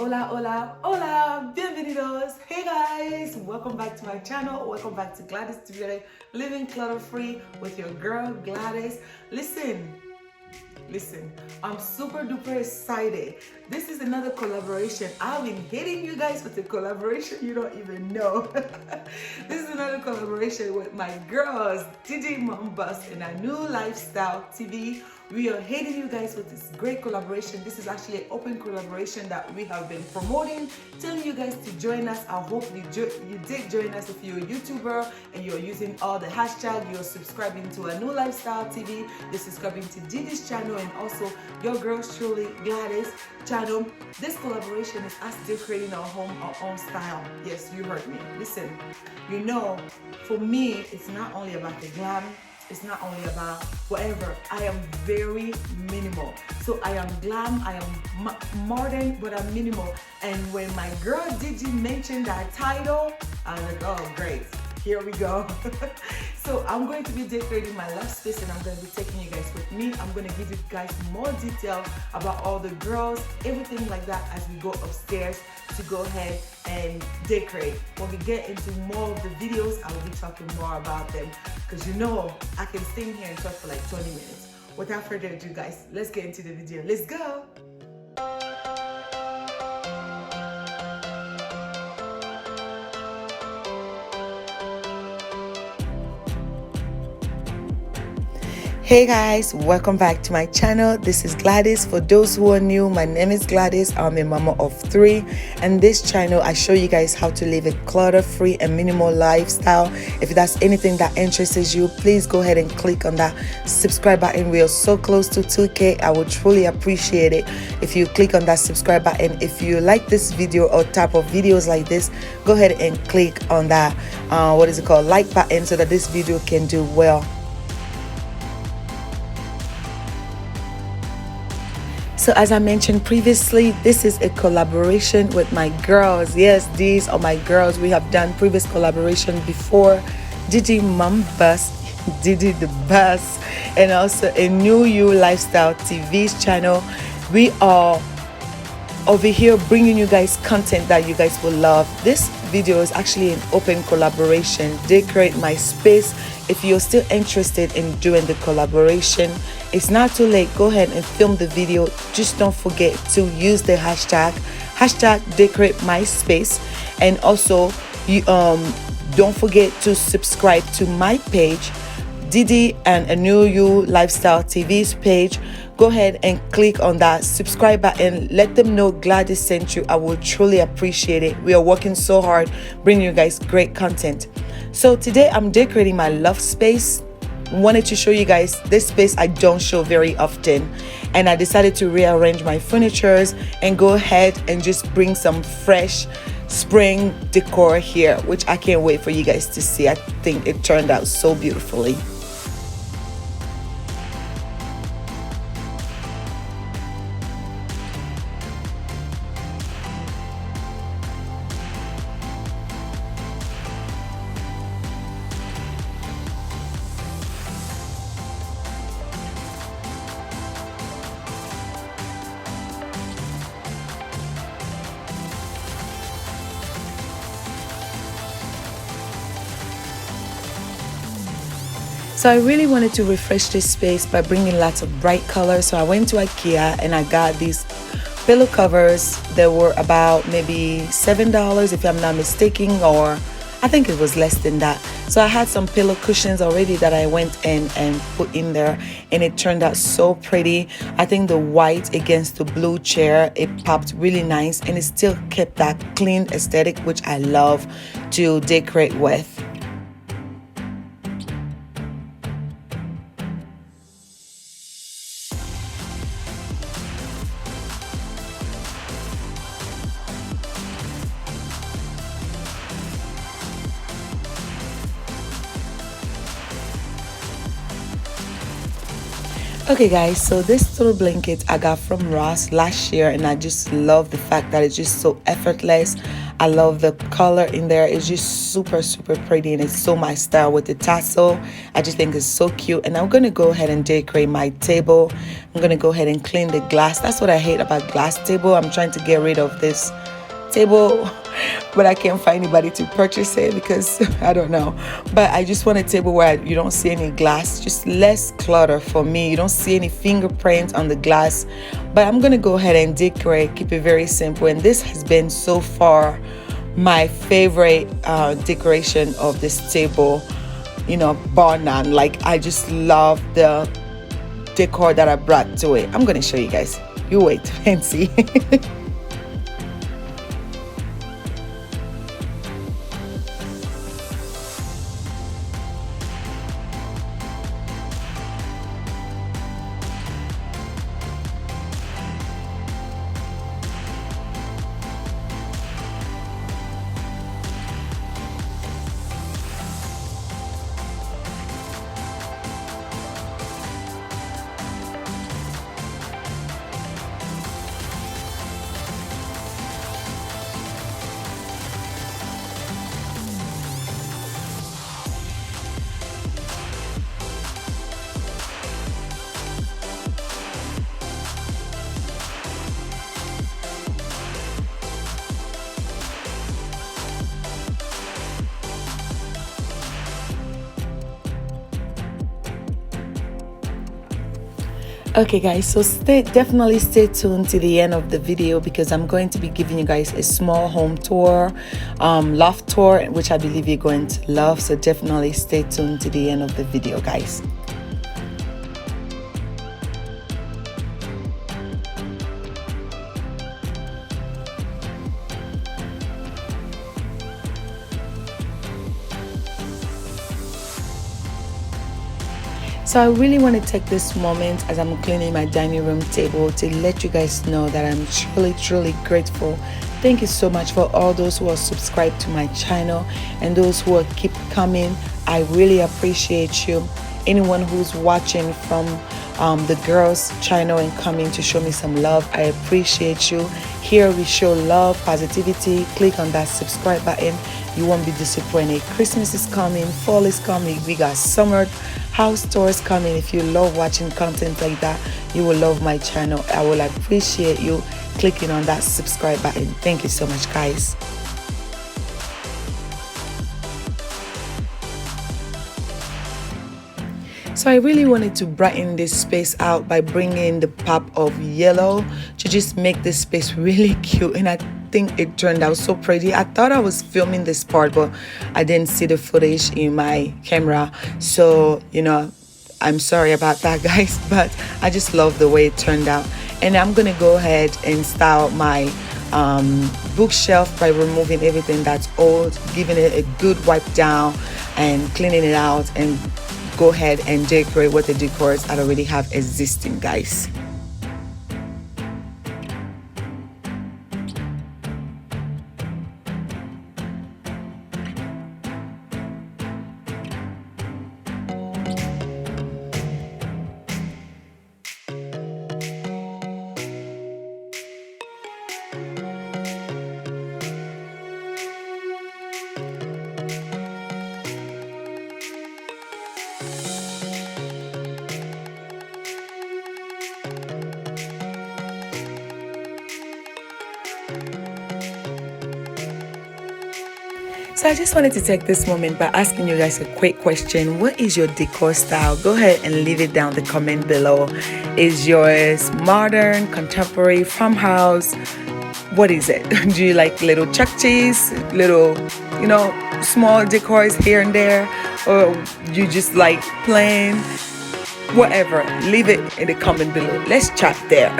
Hola, hola, hola, bienvenidos. Hey guys, welcome back to my channel. Welcome back to Gladys today, living clutter free with your girl Gladys. Listen, I'm super duper excited. This is another collaboration. I've been hitting you guys with a collaboration you don't even know. This is another collaboration with my girls, DJ Mombus and a new lifestyle TV. We are hitting you guys with this great collaboration. This is actually an open collaboration that we have been promoting, telling you guys to join us. I hope you did join us. If you're a YouTuber and you're using all the hashtag, you're subscribing to a new lifestyle TV, you're subscribing to Didi's channel and also your girls truly Gladys channel. This collaboration is us decorating our home our own style. Yes, you heard me. Listen, you know, for me, it's not only about the glam. It's not only about whatever. I am very minimal. So I am glam, I am modern, but I'm minimal. And when my girl Digi mentioned that title, I was like, oh great, here we go. So I'm going to be decorating my left space and I'm going to be taking you guys with me. I'm going to give you guys more detail about all the girls, everything like that as we go upstairs to go ahead and decorate. When we get into more of the videos, I will be talking more about them because you know I can stay here and talk for like 20 minutes. Without further ado guys, let's get into the video. Let's go. Hey guys, welcome back to my channel. This is Gladys. For those who are new, my name is Gladys. I'm a mama of 3, and this channel I show you guys how to live a clutter-free and minimal lifestyle. If that's anything that interests you, please go ahead and click on that subscribe button. We are so close to 2K. I would truly appreciate it if you click on that subscribe button. If you like this video or type of videos like this, go ahead and click on that like button so that this video can do well. So as I mentioned previously, this is a collaboration with my girls. Yes, these are my girls. We have done previous collaboration before. Didi Mombus, Didi the Bus, and also a new lifestyle TV's channel. We are over here bringing you guys content that you guys will love. This video is actually an open collaboration. Decorate my space. If you're still interested in doing the collaboration, it's not too late. Go ahead and film the video. Just don't forget to use the hashtag decorate my space, and also you don't forget to subscribe to my page, Didi and a new lifestyle TV's page. Go ahead and click on that subscribe button. Let them know Gladys sent you. I will truly appreciate it. We are working so hard bringing you guys great content. So today I'm decorating my loft space. Wanted to show you guys this space I don't show very often, and I decided to rearrange my furnitures and go ahead and just bring some fresh spring decor here, which I can't wait for you guys to see. I think it turned out so beautifully. So I really wanted to refresh this space by bringing lots of bright colors. So I went to IKEA and I got these pillow covers. They were about maybe $7 if I'm not mistaken, or I think it was less than that. So I had some pillow cushions already that I went in and put in there, and it turned out so pretty. I think the white against the blue chair, it popped really nice, and it still kept that clean aesthetic, which I love to decorate with. Okay guys, so this little blanket I got from Ross last year, and I just love the fact that it's just so effortless. I love the color in there. It's just super pretty, and it's so my style with the tassel. I just think it's so cute. And I'm gonna go ahead and decorate my table. I'm gonna go ahead and clean the glass. That's what I hate about glass table. I'm trying to get rid of this table, but I can't find anybody to purchase it because I don't know. But I just want a table where you don't see any glass, just less clutter for me. You don't see any fingerprints on the glass. But I'm gonna go ahead and decorate, keep it very simple. And this has been so far my favorite decoration of this table, you know, bar none. Like, I just love the decor that I brought to it. I'm gonna show you guys. You wait and see. Okay guys, so definitely stay tuned to the end of the video, because I'm going to be giving you guys a small home tour, loft tour, which I believe you're going to love. So definitely stay tuned to the end of the video, guys. So I really want to take this moment as I'm cleaning my dining room table to let you guys know that I'm truly grateful. Thank you so much for all those who are subscribed to my channel and those who are keep coming. I really appreciate you. Anyone who's watching from the girls channel and coming to show me some love, I appreciate you. Here we show love, positivity. Click on that subscribe button. You won't be disappointed. Christmas is coming, fall is coming, we got summer house tours coming. If you love watching content like that, you will love my channel. I will appreciate you clicking on that subscribe button. Thank you so much, guys. So I really wanted to brighten this space out by bringing the pop of yellow to just make this space really cute, and I think it turned out so pretty. I thought I was filming this part, but I didn't see the footage in my camera, so you know, I'm sorry about that, guys, but I just love the way it turned out. And I'm gonna go ahead and style my bookshelf by removing everything that's old, giving it a good wipe down and cleaning it out, and go ahead and decorate with the decors I already have existing, guys. So I just wanted to take this moment by asking you guys a quick question. What is your decor style? Go ahead and leave it down the comment below. Is yours modern, contemporary, farmhouse? What is it? Do you like little chuck cheese, little, you know, small decors here and there? Or you just like plain? Whatever, leave it in the comment below. Let's chat there.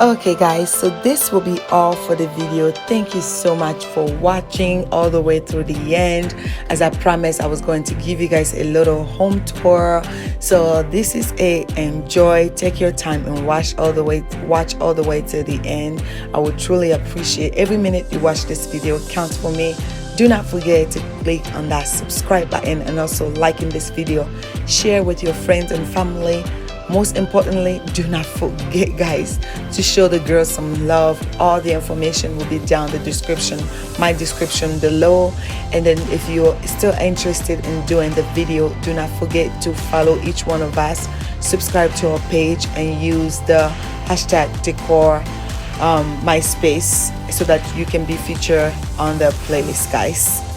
Okay guys, so this will be all for the video. Thank you so much for watching all the way through the end. As I promised, I was going to give you guys a little home tour. So this is a enjoy, take your time and watch all the way to the end. I would truly appreciate every minute you watch this video. Counts for me. Do not forget to click on that subscribe button and also liking this video. Share with your friends and family. Most importantly, do not forget guys to show the girls some love. All the information will be down the description, my description below. And then if you're still interested in doing the video, do not forget to follow each one of us, subscribe to our page and use the hashtag decor MySpace so that you can be featured on the playlist guys.